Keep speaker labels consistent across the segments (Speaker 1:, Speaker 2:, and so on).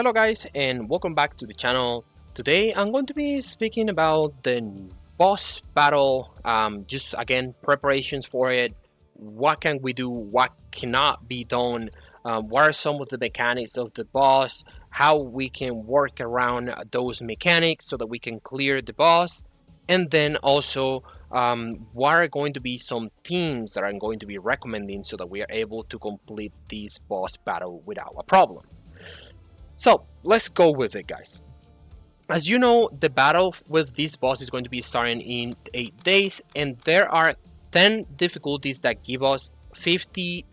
Speaker 1: Hello guys and welcome back to the channel. Today I'm going to be speaking about the boss battle, just again preparations for it. What can we do, what cannot be done, what are some of the mechanics of the boss, how we can work around those mechanics so that we can clear the boss, and then also what are going to be some themes that I'm going to be recommending so that we are able to complete this boss battle without a problem. So let's go with it, guys. As you know, the battle with this boss is going to be starting in 8 days, and there are 10 difficulties that give us 50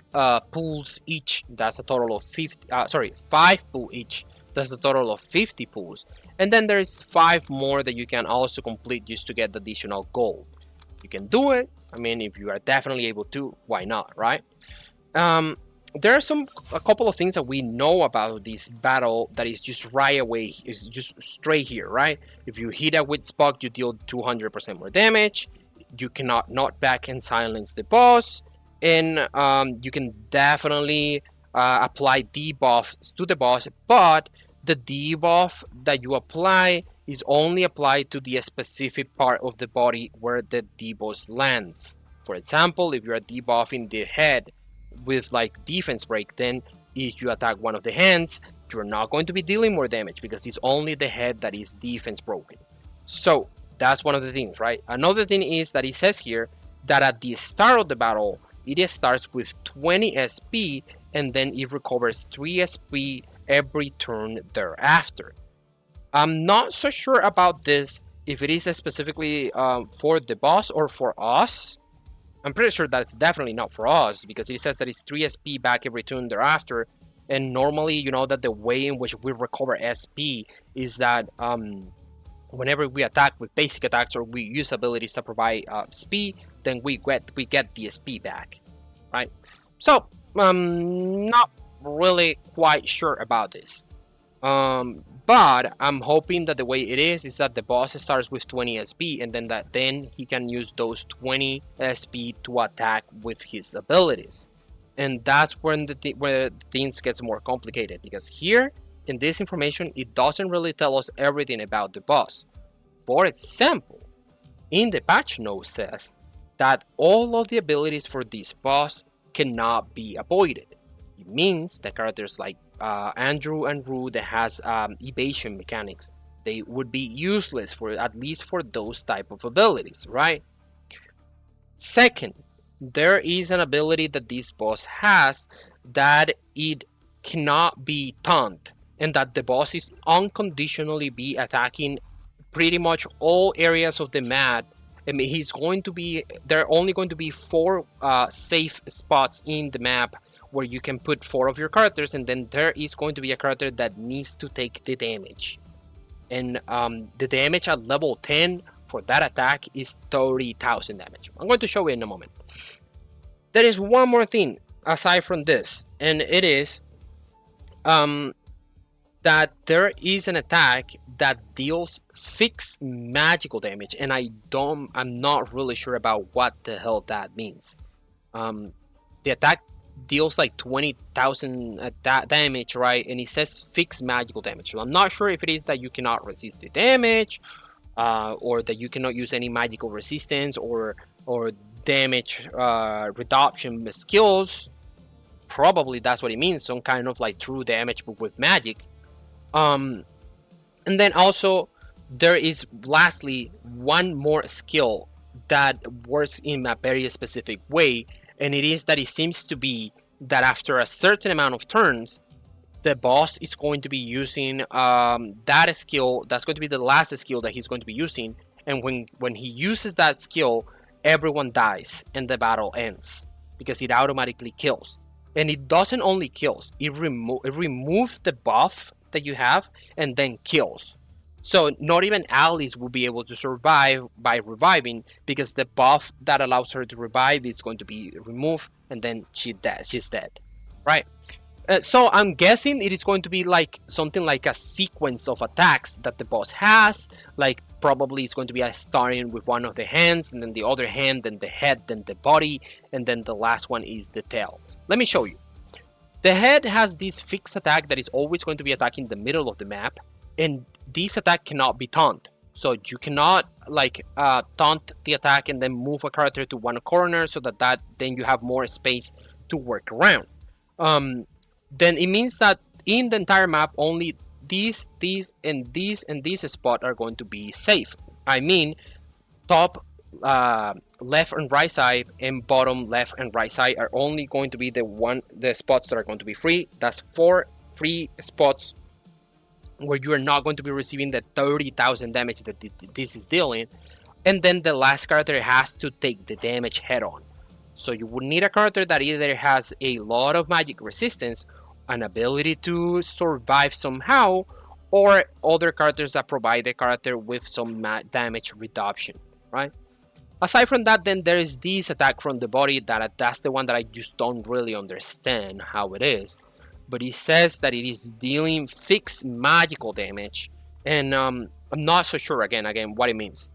Speaker 1: pulls each. That's a total of 5 pull each. That's a total of 50 pulls. And then there's 5 more that you can also complete just to get the additional gold. You can do it. I mean, if you are definitely able to, why not, right? There are a couple of things that we know about this battle that is just right away, is just straight here, right? If you hit a with spot, you deal 200% more damage. You cannot knock back and silence the boss, and you can definitely apply debuffs to the boss, but the debuff that you apply is only applied to the specific part of the body where the debuff lands. For example, if you're debuffing the head with like defense break, then if you attack one of the hands, you're not going to be dealing more damage because it's only the head that is defense broken. So that's one of the things, right? Another thing is that it says here that at the start of the battle, it starts with 20 SP and then it recovers 3 SP every turn thereafter. I'm not so sure about this, if it is specifically for the boss or for us. I'm pretty sure that it's definitely not for us because it says that it's 3 SP back every turn thereafter. And normally, you know that the way in which we recover SP is that whenever we attack with basic attacks or we use abilities that provide SP, then we get the SP back, right? So not really quite sure about this. But I'm hoping that the way it is that the boss starts with 20 SP and then he can use those 20 SP to attack with his abilities. And that's when where things gets more complicated, because here in this information it doesn't really tell us everything about the boss. For example, in the patch note says that all of the abilities for this boss cannot be avoided. It means that characters like Andrew and Rue that has evasion mechanics, they would be useless for at least for those type of abilities, right? Second, there is an ability that this boss has that it cannot be taunted, and that the boss is unconditionally be attacking pretty much all areas of the map. I mean, there are only going to be 4 safe spots in the map where you can put 4 of your characters, and then there is going to be a character that needs to take the damage. And the damage at level 10 for that attack is 30,000 damage. I'm going to show you in a moment. There is one more thing aside from this, and it is that there is an attack that deals fixed magical damage, and I'm not really sure about what the hell that means. The attack deals like 20,000 damage, right? And it says fixed magical damage. So I'm not sure if it is that you cannot resist the damage, or that you cannot use any magical resistance or damage reduction skills. Probably that's what it means. Some kind of like true damage, but with magic. And then also there is lastly one more skill that works in a very specific way, and it is that it seems to be that after a certain amount of turns, the boss is going to be using that skill. That's going to be the last skill that he's going to be using, and when he uses that skill, everyone dies and the battle ends because it automatically kills. And it doesn't only kills, it removes the buff that you have and then kills. So not even Alice will be able to survive by reviving, because the buff that allows her to revive is going to be removed, and then she's dead, right? So I'm guessing it is going to be like something like a sequence of attacks that the boss has. Like probably it's going to be starting with one of the hands, and then the other hand, then the head, then the body, and then the last one is the tail. Let me show you. The head has this fixed attack that is always going to be attacking the middle of the map, and this attack cannot be taunt. So you cannot like taunt the attack and then move a character to one corner so that then you have more space to work around. Then it means that in the entire map only these, and this spot are going to be safe. I mean, top left and right side and bottom left and right side are only going to be the spots that are going to be free. That's 4 free spots where you are not going to be receiving the 30,000 damage that this is dealing. And then the last character has to take the damage head on. So you would need a character that either has a lot of magic resistance, an ability to survive somehow, or other characters that provide the character with some damage reduction, right? Aside from that, then there is this attack from the body that's the one that I just don't really understand how it is. But it says that it is dealing fixed magical damage, and I'm not so sure again what it means.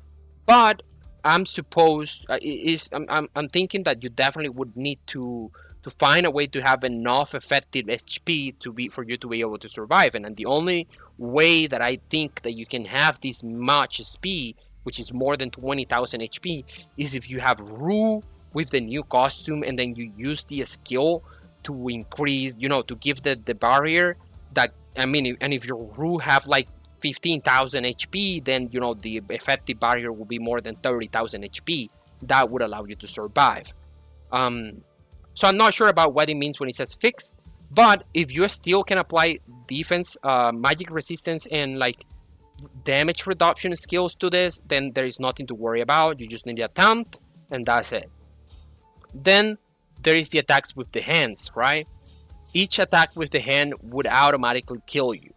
Speaker 1: But I'm supposed I'm thinking that you definitely would need to find a way to have enough effective HP for you to be able to survive. And the only way that I think that you can have this much SP, which is more than 20,000 HP, is if you have Rue with the new costume and then you use the skill to increase, to give the barrier that, I mean, and if your Rue have like 15,000 HP, then the effective barrier will be more than 30,000 HP. That would allow you to survive. So I'm not sure about what it means when it says fix, but if you still can apply defense, magic resistance, and like damage reduction skills to this, then there is nothing to worry about. You just need a taunt, and that's it. Then there is the attacks with the hands, right? Each attack with the hand would automatically kill you.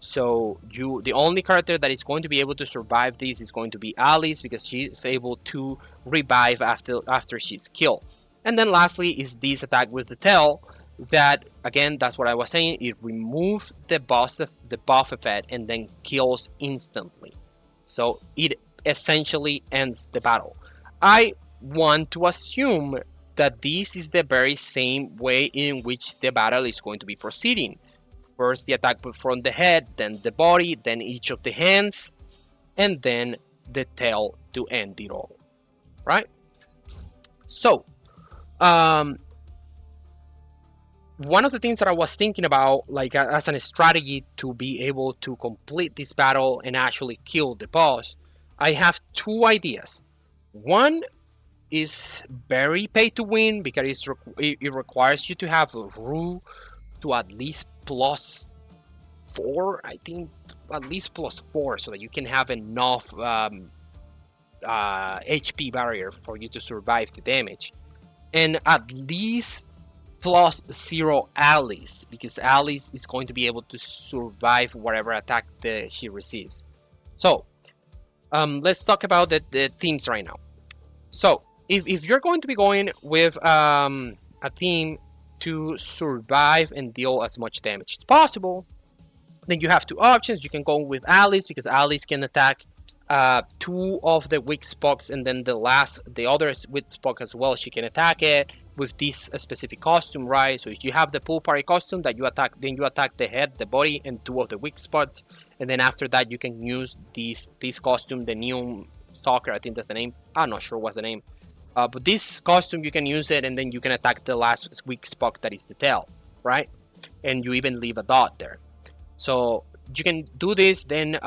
Speaker 1: So the only character that is going to be able to survive this is going to be Alice, because she is able to revive after she's killed. And then lastly is this attack with the tail, that again, that's what I was saying, it removes the buff effect and then kills instantly. So it essentially ends the battle. I want to assume that this is the very same way in which the battle is going to be proceeding. First the attack from the head, then the body, then each of the hands, and then the tail to end it all, right? So one of the things that I was thinking about, like as a strategy to be able to complete this battle and actually kill the boss, I have 2 ideas. One is very pay to win, because it requires you to have Rue to at least +4, I think, at least +4, so that you can have enough HP barrier for you to survive the damage, and at least +0 Alice, because Alice is going to be able to survive whatever attack that she receives. So let's talk about the themes right now. So if you're going to be going with a theme to survive and deal as much damage as possible, then you have 2 options. You can go with Alice, because Alice can attack 2 of the weak spots, and then the other weak spot as well, she can attack it with this specific costume, right? So if you have the pool party costume that you attack, then you attack the head, the body, and 2 of the weak spots, and then after that you can use this costume, the Neon Stalker, I think that's the name. I'm not sure what's the name. But this costume, you can use it, and then you can attack the last weak spot, that is the tail, right? And you even leave a dot there. So you can do this. Then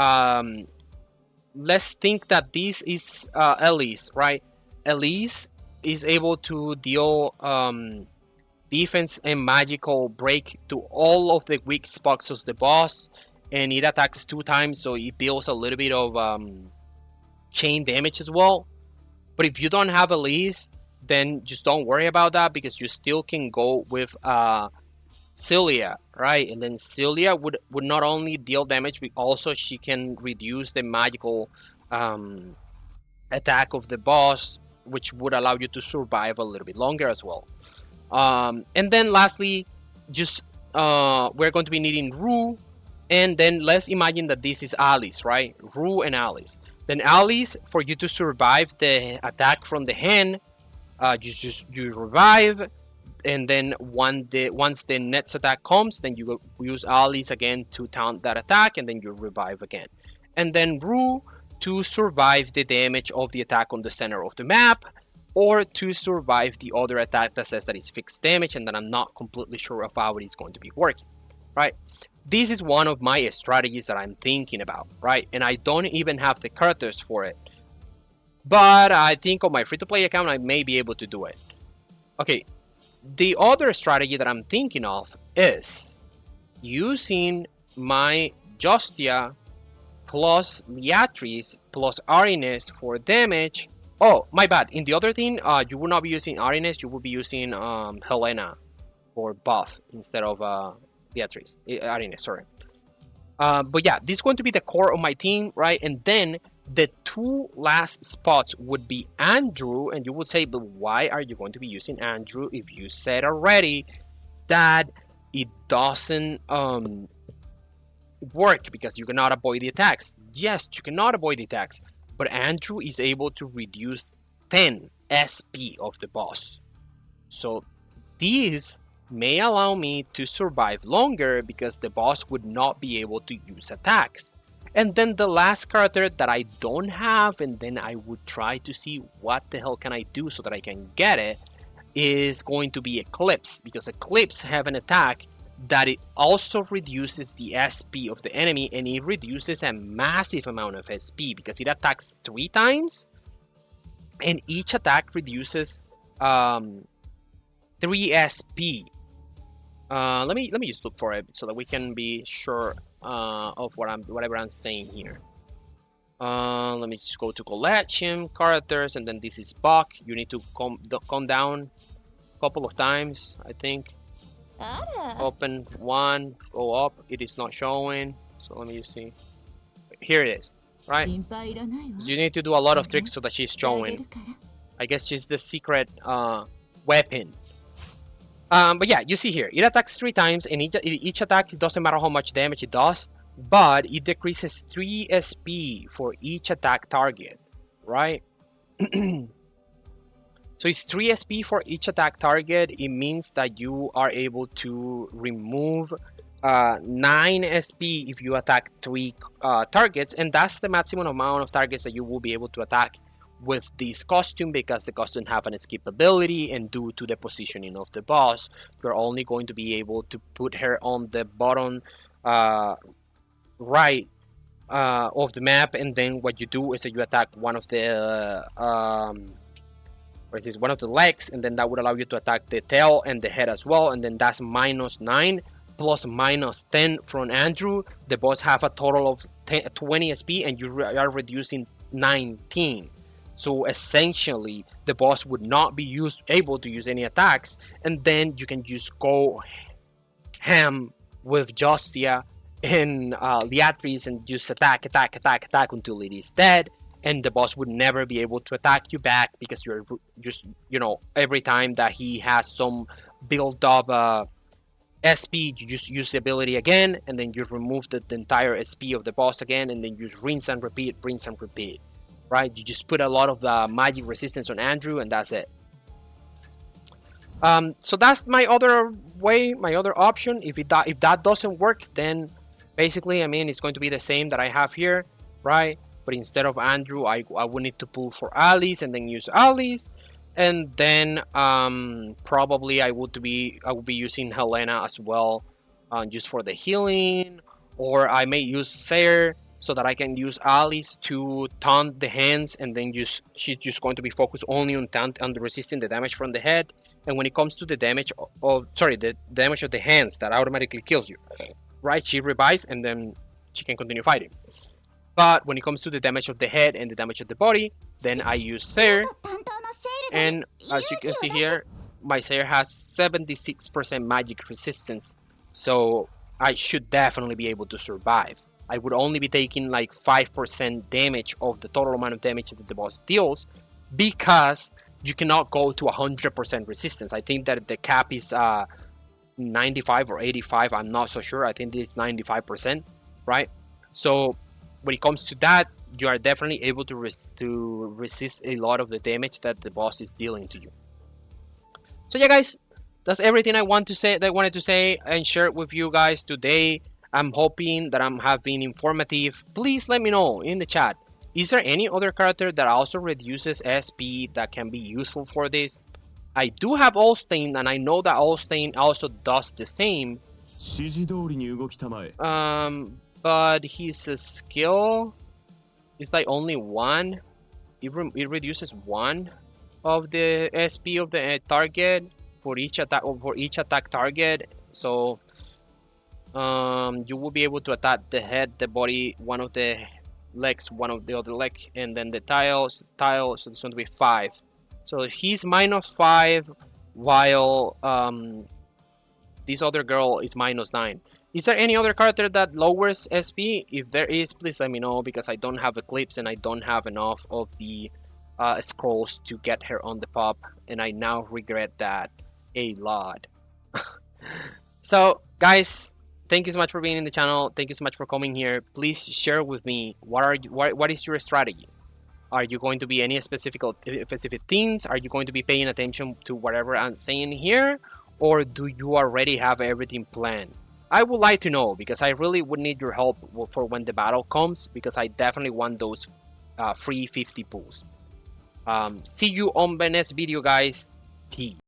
Speaker 1: let's think that this is Elise, right? Elise is able to deal defense and magical break to all of the weak spots of the boss, and it attacks 2 times, so it deals a little bit of chain damage as well. But if you don't have Elise, then just don't worry about that, because you still can go with Celia, right? And then Celia would not only deal damage, but also she can reduce the magical attack of the boss, which would allow you to survive a little bit longer as well. And then lastly, just we're going to be needing Rue, and then let's imagine that this is Alice, right? Rue and Alice. Then Alice, for you to survive the attack from the hand, you revive, and then once the next attack comes, then you use Alice again to taunt that attack, and then you revive again. And then Rue to survive the damage of the attack on the center of the map, or to survive the other attack that says that it's fixed damage and that I'm not completely sure of how it is going to be working, right? This is one of my strategies that I'm thinking about, right? And I don't even have the characters for it. But I think on my free-to-play account, I may be able to do it. Okay, the other strategy that I'm thinking of is using my Justia plus Leatrice plus Arines for damage. Oh, my bad. In the other thing, you will not be using Arines, you will be using Helena for buff instead of Beatrice. Arines, sorry. But yeah, this is going to be the core of my team, right? And then the two last spots would be Andrew, and you would say, but why are you going to be using Andrew if you said already that it doesn't work because you cannot avoid the attacks? Yes, you cannot avoid the attacks, but Andrew is able to reduce 10 SP of the boss. So these may allow me to survive longer because the boss would not be able to use attacks. And then the last character that I don't have, and then I would try to see what the hell can I do so that I can get it, is going to be Eclipse, because Eclipse have an attack that it also reduces the SP of the enemy, and it reduces a massive amount of SP because it attacks 3 times, and each attack reduces 3 SP. Let me just look for it so that we can be sure of whatever I'm saying here. Let me just go to collection characters, and then this is Buck. You need to come down a couple of times, I think. Open one, go up. It is not showing, so let me just see. Here it is, right? You need to do a lot of tricks so that she's showing. I guess she's the secret weapon. But yeah, you see here, it attacks 3 times, and each attack, it doesn't matter how much damage it does, but it decreases 3 SP for each attack target, right? So it's 3 SP for each attack target. It means that you are able to remove 9 SP if you attack 3 targets, and that's the maximum amount of targets that you will be able to attack with this costume, because the costume have an escape ability, and due to the positioning of the boss, you're only going to be able to put her on the bottom right of the map, and then what you do is that you attack one of the one of the legs, and then that would allow you to attack the tail and the head as well, and then that's -9 plus -10 from Andrew. The boss have a total of 20 SP, and you are reducing 19. So essentially, the boss would not be able to use any attacks, and then you can just go ham with Justia and Leatrice and just attack until it is dead, and the boss would never be able to attack you back because you're just, every time that he has some build up SP, you just use the ability again, and then you remove the entire SP of the boss again, and then you rinse and repeat, right? You just put a lot of magic resistance on Andrew, and that's it. So that's my other way, my other option. If that doesn't work, then basically, I mean, it's going to be the same that I have here, right? But instead of Andrew, I would need to pull for Alice and then use Alice, and then probably I would be using Helena as well, just for the healing, or I may use Sayer so that I can use Alice to taunt the hands, and then she's just going to be focused only on resisting the damage from the head. And when it comes to the damage the damage of the hands, that automatically kills you, right? She revives, and then she can continue fighting. But when it comes to the damage of the head and the damage of the body, then I use Sayer. And as you can see here, my Sayer has 76% magic resistance, so I should definitely be able to survive. I would only be taking like 5% damage of the total amount of damage that the boss deals, because you cannot go to 100% resistance. I think that the cap is 95 or 85. I'm not so sure. I think it's 95%, right? So when it comes to that, you are definitely able to resist a lot of the damage that the boss is dealing to you. So yeah, guys, that's everything I want to say. That I wanted to say and share it with you guys today. I'm hoping that I'm have been informative. Please let me know in the chat. Is there any other character that also reduces SP that can be useful for this? I do have Allstain, and I know that Allstain also does the same. But his skill is like only one. It reduces one of the SP of the target for each attack target. So you will be able to attack the head, the body, one of the legs, one of the other leg, and then the tiles. So it's going to be 5. So he's -5, while this other girl is -9. Is there any other character that lowers SP? If there is, please let me know, because I don't have Eclipse and I don't have enough of the scrolls to get her on the pop, and I now regret that a lot. So guys, thank you so much for being in the channel. Thank you so much for coming here. Please share with me what is your strategy. Are you going to be any specific themes? Are you going to be paying attention to whatever I'm saying here, or do you already have everything planned? I would like to know, because I really would need your help for when the battle comes, because I definitely want those free 50 pulls. See you on the next video, guys. Peace.